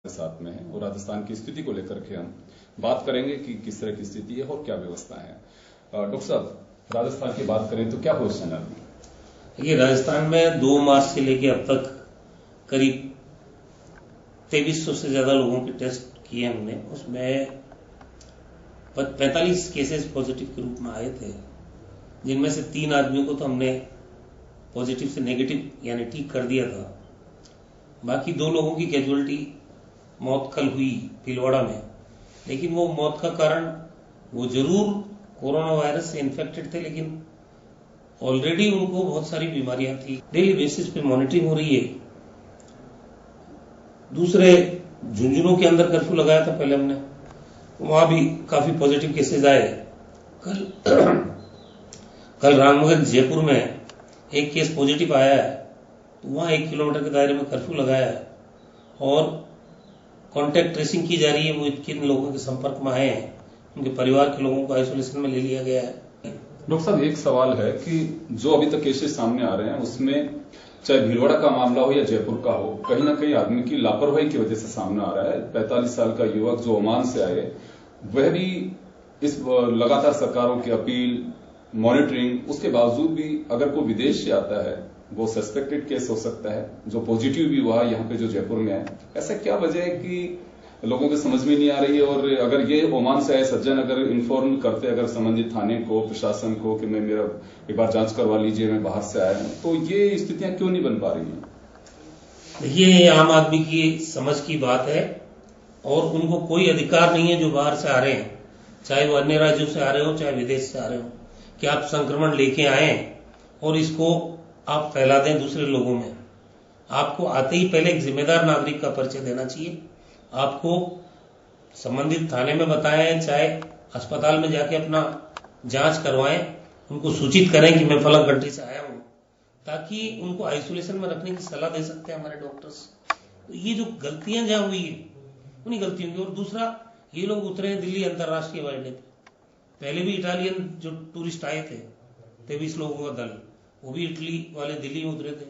साथ में है और राजस्थान की स्थिति को लेकर के हम बात करेंगे कि किस तरह की स्थिति है और क्या व्यवस्था है। डॉक्टर साहब, राजस्थान की बात करें तो क्या पोजिशन है? देखिए, राजस्थान में 2 मार्च से लेकर अब तक करीब 2300 से ज्यादा लोगों के टेस्ट किए हमने। उसमें 45 केसेस पॉजिटिव के रूप में आए थे, जिनमें से 3 आदमियों को तो हमने पॉजिटिव से नेगेटिव यानी ठीक कर दिया था। बाकी 2 लोगों की कैजुअलिटी मौत कल हुई भीलवाड़ा में, लेकिन वो मौत का कारण वो जरूर कोरोना वायरस से इन्फेक्टेड थे, लेकिन ऑलरेडी उनको बहुत सारी बीमारियां थी। डेली बेसिस पे मॉनिटरिंग हो रही है। दूसरे झुंझुनू के अंदर कर्फ्यू लगाया था पहले हमने, वहां भी काफी पॉजिटिव केसेस आए। कल रामनगर जयपुर में एक केस पॉजिटिव आया है, तो वहां 1 किलोमीटर के दायरे में कर्फ्यू लगाया है और कॉन्टैक्ट ट्रेसिंग की जा रही है। वो किन लोगों के संपर्क में आए हैं, उनके परिवार के लोगों को आइसोलेशन में ले लिया गया है। डॉक्टर साहब, एक सवाल है कि जो अभी तक केसेस सामने आ रहे हैं उसमें चाहे भीलवाड़ा का मामला हो या जयपुर का हो, कहीं ना कहीं आदमी की लापरवाही की वजह से सामने आ रहा है। 45 साल का युवक जो ओमान से आए, वह भी इस लगातार सरकारों की अपील, मॉनिटरिंग, उसके बावजूद भी अगर कोई विदेश से आता है वो सस्पेक्टेड केस हो सकता है, जो पॉजिटिव भी हुआ यहाँ पे जो जयपुर में है। ऐसा क्या वजह है कि लोगों को समझ में नहीं आ रही है? और अगर ये ओमान से आए सज्जन अगर इन्फॉर्म करते अगर संबंधित थाने को, प्रशासन को कि मैं मेरा एक बार जांच करवा लीजिए, मैं बाहर से आया हूं, तो ये स्थितियां क्यों नहीं बन पा रही हैं? देखिए, आम आदमी की समझ की बात है और उनको कोई अधिकार नहीं है जो बाहर से आ रहे हैं, चाहे वो अन्य राज्यों से आ रहे हो चाहे विदेश से आ रहे हो, कि आप संक्रमण लेके आए और इसको आप फैला दें दूसरे लोगों में। आपको आते ही पहले एक जिम्मेदार नागरिक का परिचय देना चाहिए। आपको संबंधित थाने में बताएं, चाहे अस्पताल में जाके अपना जांच करवाएं, उनको सूचित करें कि मैं फलां कंट्री से आया हूं, ताकि उनको आइसोलेशन में रखने की सलाह दे सकते हैं हमारे डॉक्टर्स। तो ये जो गलतियां जहां हुई है उन्हीं गलतियों की। और दूसरा, ये लोग उतरे हैं दिल्ली अंतर्राष्ट्रीय हवाई अड्डे पे। पहले भी इटालियन जो टूरिस्ट आए थे 23 लोगों का दल, वो भी इटली वाले दिल्ली में उतरे थे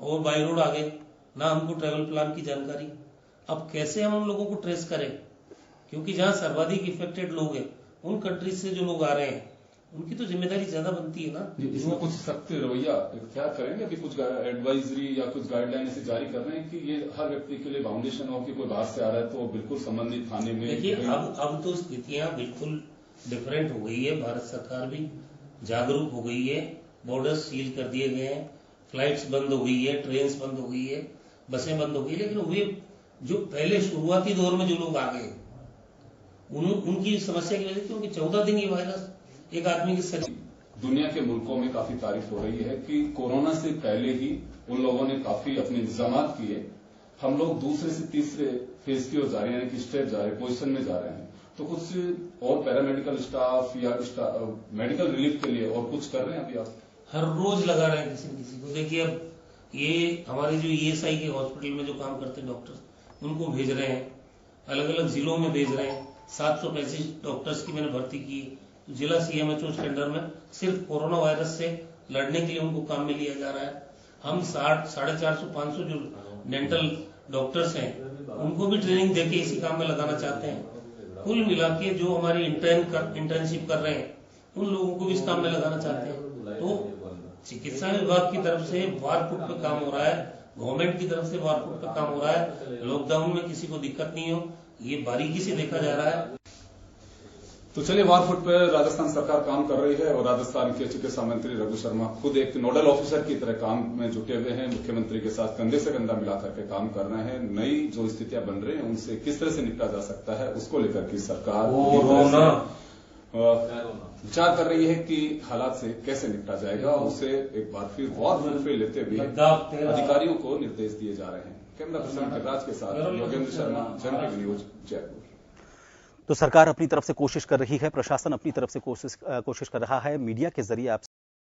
और बाई रोड आ गए, ना हमको ट्रेवल प्लान की जानकारी। अब कैसे हम उन लोगों को ट्रेस करें? क्योंकि जहां सर्वाधिक इफेक्टेड लोग हैं, उन कंट्रीज से जो लोग आ रहे हैं, उनकी तो जिम्मेदारी ज्यादा बनती है ना। इसमें कुछ सख्त रवैया क्या करेंगे? अभी कुछ एडवाइजरी या कुछ गाइडलाइन ऐसे जारी कर रहे हैं कि ये हर व्यक्ति के लिए बाउंडेशन हो कि कोई बाहर से आ रहा है तो बिल्कुल संबंधित थाने में। देखिए, अब तो स्थितियां बिल्कुल डिफरेंट हो गई है। भारत सरकार भी जागरूक हो गई है, बॉर्डर्स सील कर दिए गए हैं, फ्लाइट्स बंद हो गई है, ट्रेन बंद हो गई है, बसें बंद हो गई। लेकिन वे जो पहले शुरुआती दौर में जो लोग आ गए, उनकी समस्या की वजह से, क्योंकि 14 दिन ये वायरस एक आदमी के शरीर। दुनिया के मुल्कों में काफी तारीफ हो रही है कि कोरोना से पहले ही उन लोगों ने काफी अपने इंतजाम किए। हम लोग दूसरे से तीसरे फेज की ओर जा रहे हैं, कि स्टेप जा रहे हैं, पोजिशन में जा रहे हैं। तो कुछ और पैरामेडिकल स्टाफ या मेडिकल रिलीफ के लिए और कुछ कर रहे हैं अभी आप? हर रोज लगा रहे हैं किसी न किसी को। देखिए, अब ये हमारे जो ESI के हॉस्पिटल में जो काम करते हैं डॉक्टर्स, उनको भेज रहे हैं, अलग अलग जिलों में भेज रहे हैं। 735 डॉक्टर्स की मैंने भर्ती की। जिला CMHO के अंडर में सिर्फ कोरोना वायरस से लड़ने के लिए उनको काम में लिया जा रहा है। हम 450-500 जो डेंटल डॉक्टर्स हैं, उनको भी ट्रेनिंग देके इसी काम में लगाना चाहते हैं। कुल मिला के जो हमारे इंटर्नशिप कर रहे हैं, उन लोगों को भी इस काम में लगाना चाहते हैं। तो चिकित्सा विभाग की तरफ से वारपुट पे काम हो रहा है, गवर्नमेंट की तरफ से वारपुट पे काम हो रहा है। लॉकडाउन में किसी को दिक्कत नहीं हो, ये बारीकी से देखा जा रहा है। तो चलिए, वारफुट पर राजस्थान सरकार काम कर रही है और राजस्थान के चिकित्सा मंत्री रघु शर्मा खुद एक नोडल ऑफिसर की तरह काम में जुटे हुए हैं। मुख्यमंत्री के साथ कंधे से कंधा मिलाकर के काम कर रहे हैं। नई जो स्थितियां बन रही हैं उनसे किस तरह से निपटा जा सकता है, उसको लेकर के सरकार विचार कर रही है कि हालात से कैसे निपटा जाएगा। उसे एक बार फिर वारफुट पे लेते हुए अधिकारियों को निर्देश दिए जा रहे हैं। कैमरा पर्सन गिरिराज के साथ योगेंद्र शर्मा, जनपद न्यूज, जयपुर। तो सरकार अपनी तरफ से कोशिश कर रही है, प्रशासन अपनी तरफ से कोशिश कर रहा है मीडिया के जरिए आप